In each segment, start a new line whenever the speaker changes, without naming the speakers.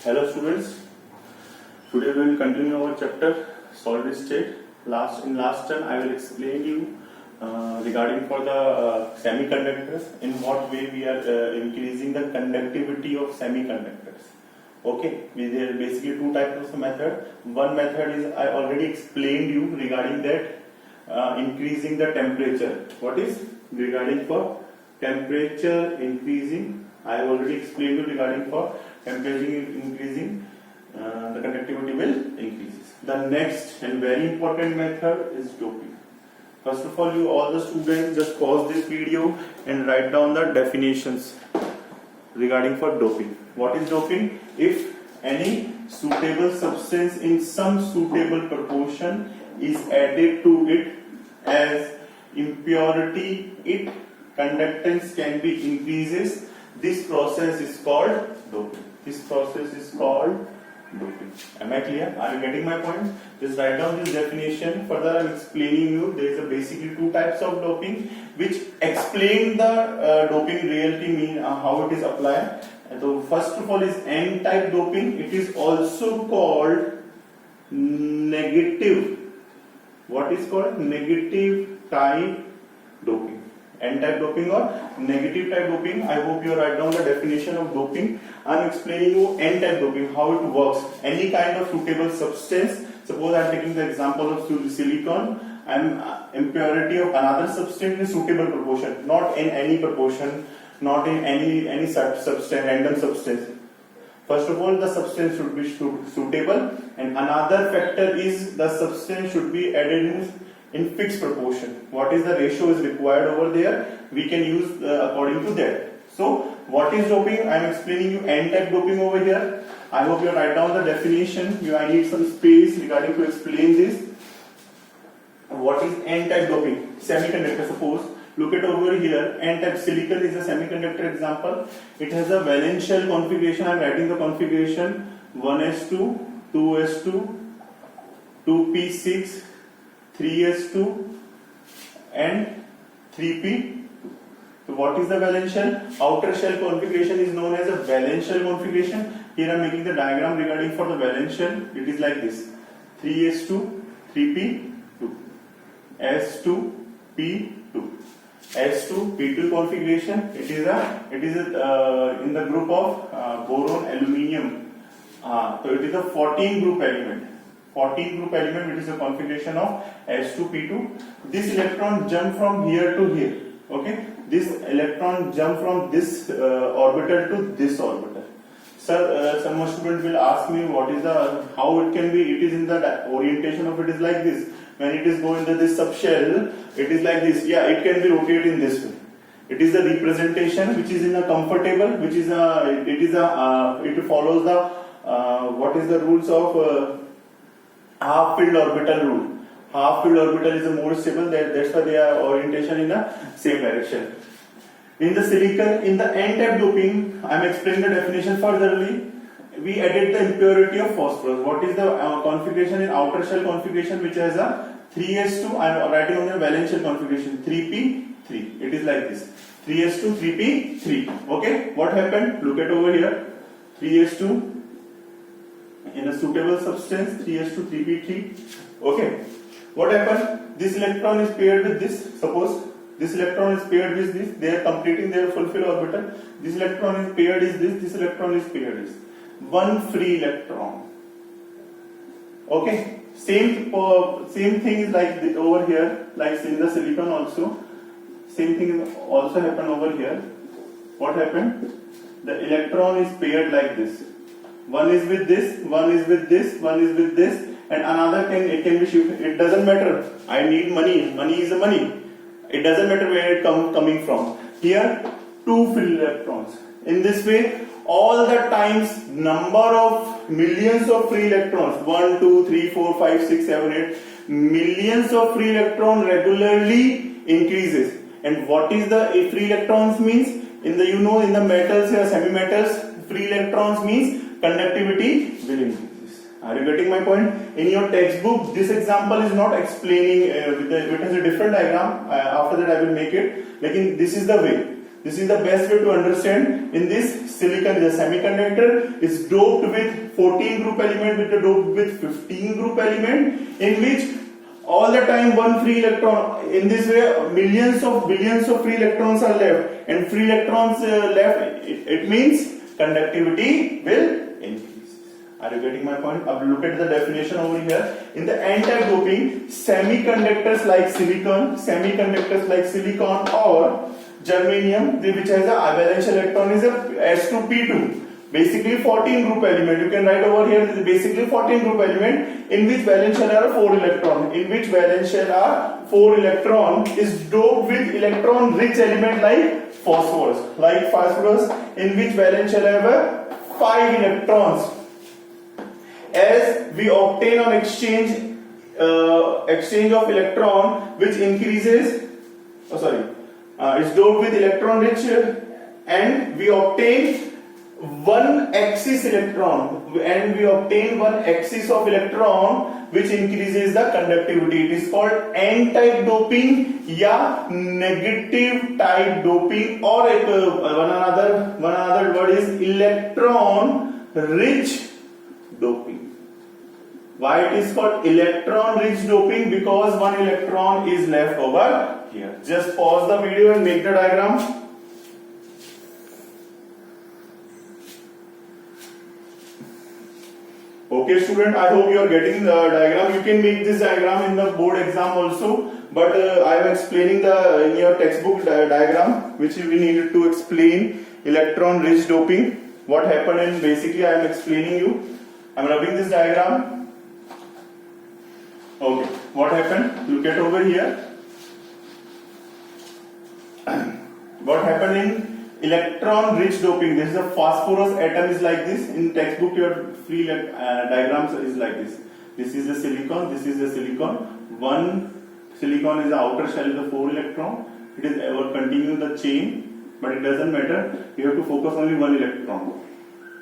Hello students, today we will continue our chapter solid state. In last term I will explain you regarding for the semiconductors, in what way we are increasing the conductivity of semiconductors. Okay, there are basically two types of method. One method is I already explained you regarding that increasing the temperature. What is regarding for temperature increasing? I have already explained you regarding for temperature increasing, the conductivity will increase. The next and very important method is doping. First of all, you all the students just pause this video and write down the definitions regarding for doping. What is doping? If any suitable substance in some suitable proportion is added to it as impurity, its conductance can be increases. This process is called doping. This process is called doping. Am I clear? Are you getting my point? Just write down this definition. Further, I am explaining you. There is basically two types of doping, which explain the doping reality mean how it is applied. So first of all is N-type doping. It is also called negative. What is called negative type doping? N-type doping or negative type doping. I hope you write down the definition of doping. I am explaining you N-type doping, how it works. Any kind of suitable substance. Suppose I am taking the example of silicon, and impurity of another substance in suitable proportion, not in any proportion, not in any substance, random substance. First of all, the substance should be suitable, and another factor is the substance should be added in fixed proportion. What is the ratio is required over there, we can use according to that. So what is doping? I am explaining you N-type doping over here. I hope you write down the definition. I need some space regarding to explain this. What is N-type doping? Semiconductor. Suppose look at over here, N-type silicon is a semiconductor example. It has a valence shell configuration. I am writing the configuration 1s2, 2s2, 2p6, 3s2 and 3p. So what is the valence shell? Outer shell configuration is known as a valence shell configuration. Here I am making the diagram regarding for the valence shell. It is like this: 3s2, 3p2, s2, p2, s2, p2 configuration. It is in the group of boron, aluminium. So it is a 14 group element. 14 group element, which is a configuration of S2P2. This electron jump from here to here. Okay, this electron jump from this orbital to this orbital. Sir, some more student will ask me what is how it can be. It is in the orientation of it is like this. When it is going to this subshell, it is like this. Yeah, it can be rotated in this way. It is the representation which is in a comfortable, which is it follows the what is the rules of half-filled orbital rule. Half-filled orbital is more stable, that's why they are orientation in the same direction. In the silicon, in the N-type doping, I am explaining the definition furtherly. We added the impurity of phosphorus. What is the configuration in outer shell configuration, which has a 3s2, I am writing on the valence shell configuration, 3p3. It is like this: 3s2, 3p3. Okay, what happened? Look at over here: 3s2 in a suitable substance, 3s2, 3p3. Okay, what happened? This electron is paired with this. Suppose this electron is paired with this. They are completing their fulfill orbital. This electron is paired is this. This electron is paired is one free electron. Okay, same thing is like over here, like in the silicon also. Same thing is also happened over here. What happened? The electron is paired like this. One is with this, one is with this, one is with this, and another can be shifted. It doesn't matter. I need money. Money is the money. It doesn't matter where it coming from. Here, two free electrons. In this way, all the times number of millions of free electrons, 1, 2, 3, 4, 5, 6, 7, 8, millions of free electrons regularly increases. And what is the free electrons means? In the metals here, semi-metals, free electrons means conductivity will increase. Are you getting my point? In your textbook, this example is not explaining, it has a different diagram. After that I will make it. Like this is the way. This is the best way to understand. In this, silicon is a semiconductor, is doped with 14 group element with a doped with 15 group element, in which all the time one free electron. In this way, millions of billions of free electrons are left, and free electrons left, it means conductivity will increase. Are you getting my point? Now look at the definition over here. In the n-type doping, semiconductors like silicon or germanium, which has a valence electron, is a s2p2. Basically 14 group element. You can write over here, basically 14 group element in which valence shell are 4 electron. In which valence shell are 4 electron is doped with electron rich element like phosphorus. In which valence shell have 5 electrons. As we obtain on exchange of electron, which increases, is doped with electron rich, and we obtain one axis of electron, which increases the conductivity. It is called n-type doping या negative type doping, or one another word is electron rich doping. Why it is called electron rich doping? Because one electron is left over here. Just pause the video and make the diagram. Okay student, I hope you are getting the diagram. You can make this diagram in the board exam also, but I am explaining in your textbook diagram, which we needed to explain electron rich doping. What happened, and basically I am explaining you. I am rubbing this diagram. Okay, what happened? Look at over here. What happened in electron rich doping? This is a phosphorus atom is like this. In textbook your free diagrams is like this. This is the silicon, this is the silicon. One silicon is the outer shell is the 4 electron. It is ever continue the chain, but it doesn't matter. You have to focus only one electron.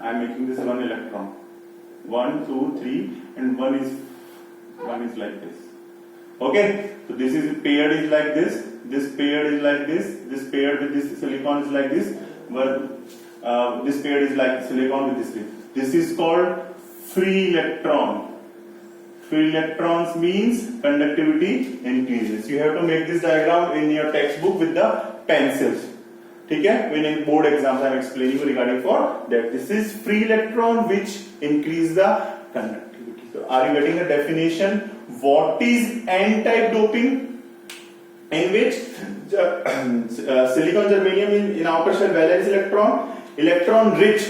I am making this one electron. 1, 2, 3, and one is like this. Okay, so this is paired is like this. This paired is like this. This paired with this silicon is like this. But this paired is like silicon with this. This is called free electron. Free electrons means conductivity increases. You have to make this diagram in your textbook with the pencils. Okay? When in board exams I am explaining you regarding for that. This is free electron which increase the conductivity. So are you getting a definition? What is n-type doping? In which silicon germanium in outer shell valence electron rich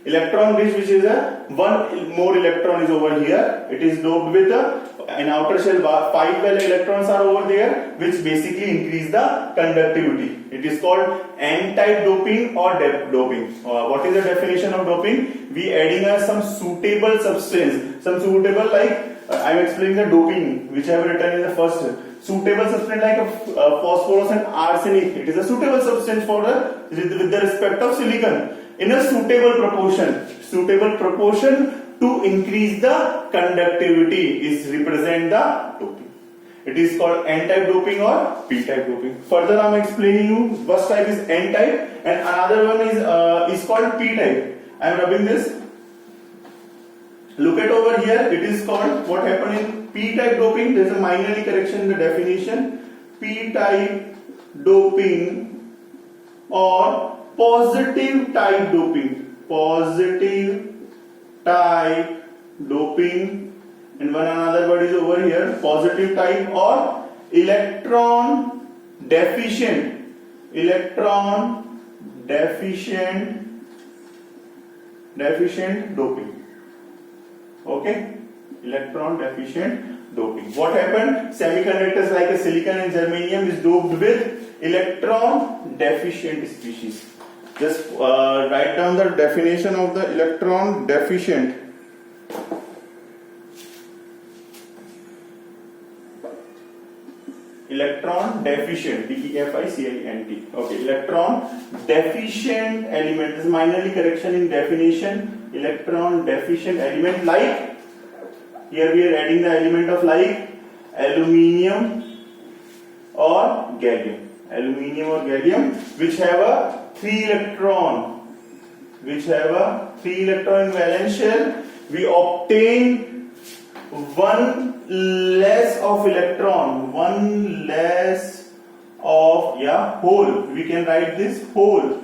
which is a one more electron is over here. It is doped with in outer shell 5 electrons are over there, which basically increase the conductivity. It is called n-type doping or doping. What is the definition of doping? We adding some suitable substance, like I am explaining the doping which I have written in the first. Suitable substance like phosphorus and arsenic. It is a suitable substance for with the respect of silicon in a suitable proportion to increase the conductivity is represent the doping. It is called n-type doping or p-type doping. Further I am explaining you. First type is n-type and another one is called p-type. I am rubbing this. Look at over here. It is called, what happened in p-type doping. There is a minorly correction in the definition. P-type doping or positive type doping. Positive type doping, and one another word is over here. Positive type or electron deficient doping. Okay, electron deficient doping. What happened? Semiconductors like a silicon and germanium is doped with electron deficient species. Just write down the definition of the electron deficient. Electron deficient, DEFICIENT. Okay, electron deficient element. This is minorly correction in definition. Electron deficient element like, here we are adding the element of like aluminium or gallium. aluminium or gallium, which have a 3 electron, in valence shell, we obtain one less of hole. We can write this hole.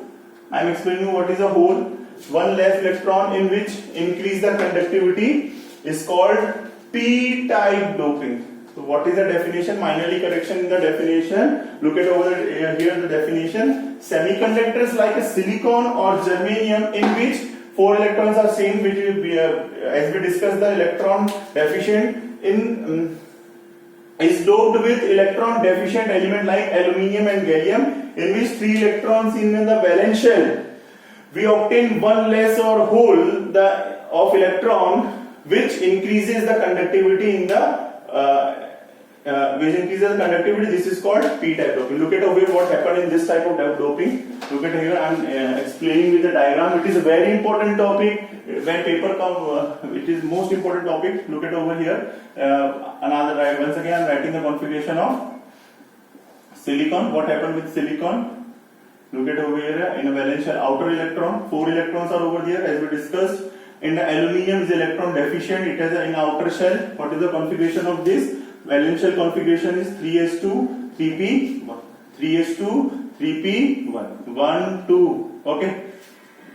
I am explaining you what is a hole. One less electron in which increase the conductivity is called p-type doping. So what is the definition? Minorly correction in the definition. Look at over here the definition. Semiconductors like a silicon or germanium in which 4 electrons are same, which will be, as we discussed, the electron deficient in is doped with electron deficient element like aluminium and gallium, in which 3 electrons in the valence shell. We obtain one less or hole of electron, which increases the conductivity in the This is called p-type doping. Look at over here what happened in this type of doping. Look at here, I am explaining with the diagram. It is a very important topic. When paper come, it is most important topic. Look at over here. Once again, I am writing the configuration of silicon. What happened with silicon? Look at over here in a valence shell, outer electron, 4 electrons are over here as we discussed. In the aluminium is electron deficient, it has an outer shell. What is the configuration of this? Valence shell configuration is 3s2 3p1, 3s2 3p1, 1 2. Okay,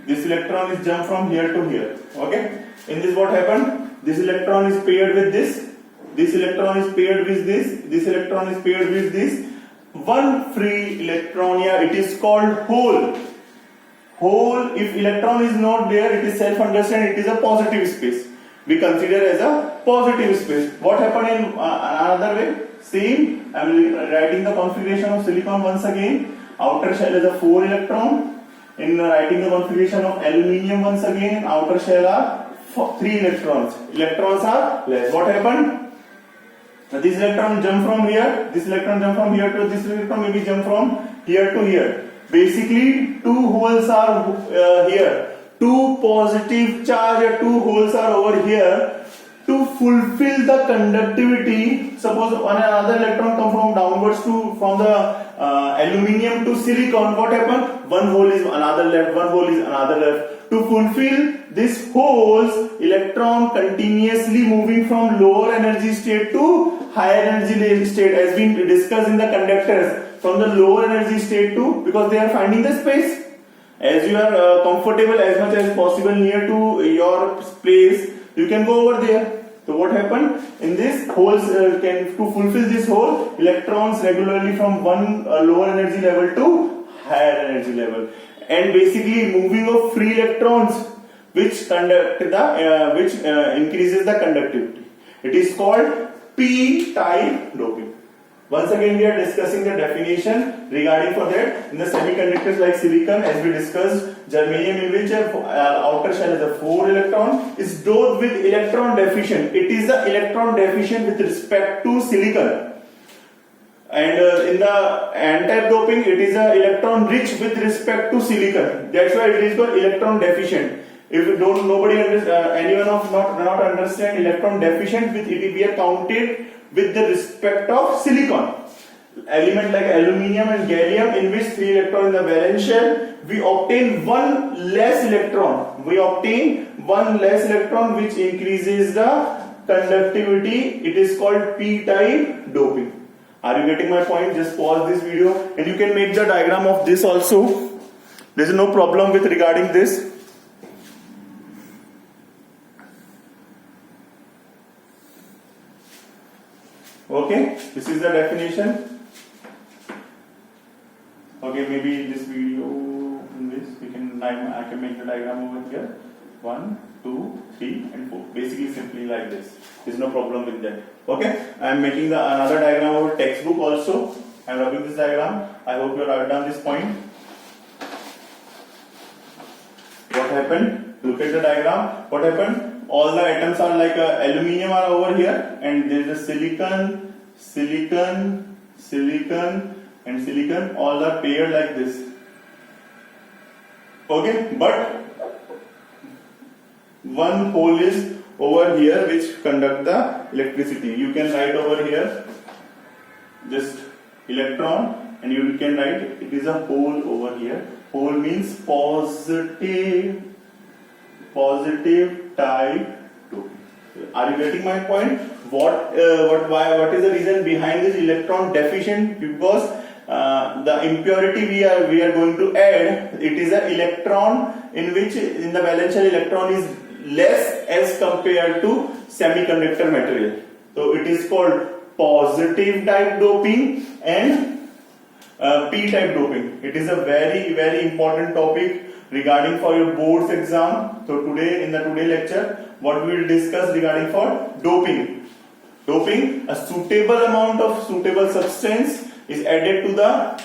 this electron is jumped from here to here. Okay, in this what happened? This electron is paired with this electron is paired with this electron is paired with this. One free electron here, it is called hole. If electron is not there, it is self-understand, it is a positive space. We consider as a positive space. What happened in another way? Same, I am writing the configuration of silicon once again. Outer shell is a 4 electron. In writing the configuration of aluminium once again, outer shell are 3 electrons. Electrons are less. What happened? This electron jump from here, this electron jump from here to this electron, maybe jump from here to here. Basically, 2 holes are here. 2 positive charge, 2 holes are over here. To fulfill the conductivity, suppose another electron come from downwards from the aluminium to silicon. What happened? One hole is another left, one hole is another left. To fulfill this holes, electron continuously moving from lower energy state to higher energy state, as we discussed in the conductors. From the lower energy state to, because they are finding the space. As you are comfortable as much as possible near to your place, you can go over there. So what happened? In this holes to fulfill this hole, electrons regularly from one lower energy level to higher energy level, and basically moving of free electrons, which conduct which increases the conductivity. It is called p-type doping. Once again, we are discussing the definition regarding for that. In the semiconductors like silicon, as we discussed, germanium, in which outer shell is a 4 electron, is doped with electron deficient. It is the electron deficient with respect to silicon. And in the n-type doping, it is a electron rich with respect to silicon. That's why it is called electron deficient. If you don't, anyone of not understand electron deficient, with it will be counted with the respect of silicon. Element like aluminium and gallium, in which 3 electrons in the valence shell, we obtain one less electron. Which increases the conductivity. It is called p-type doping. Are you getting my point? Just pause this video and you can make the diagram of this also. There is no problem with regarding this. Okay, this is the definition. Okay, maybe in this video, I can make the diagram over here. 1, 2, 3, and 4. Basically, simply like this. There is no problem with that. Okay, I am making another diagram over textbook also. I am rubbing this diagram. I hope you have done this point. What happened? Look at the diagram. What happened? All the atoms are like aluminium are over here, and there is a silicon, and silicon. All are paired like this. Okay, but one hole is over here which conduct the electricity. You can write over here just electron and you can write it is a hole over here. Hole means positive type doping. Are you getting my point? What is the reason behind this electron deficient? Because the impurity we are going to add, it is an electron in which in the valence shell electron is less as compared to semiconductor material. So it is called positive type doping and p-type doping. It is a very important topic regarding for your boards exam. So today in the today lecture, what we will discuss regarding for doping. Doping, a suitable amount of suitable substance is added to the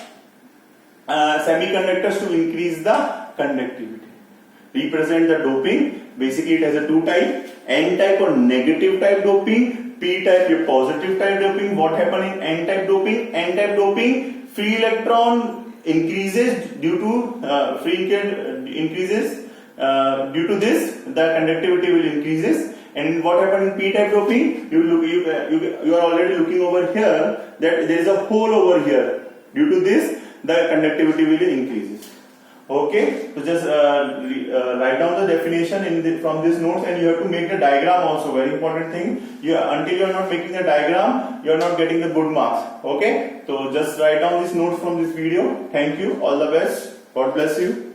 semiconductors to increase the conductivity. Represent the doping. Basically, it has a two type: N-type or negative type doping. P-type, your positive type doping. What happen in N-type doping? N-type doping, free electron increases due to due to this the conductivity will increases. And what happened in P-type doping? You are already looking over here that there is a hole over here. Due to this, the conductivity will increases. Okay, so just write down the definition from these notes, and you have to make the diagram also. Very important thing. Until you are not making the diagram, you are not getting the good marks. Okay, so just write down these notes from this video. Thank you. All the best. God bless you.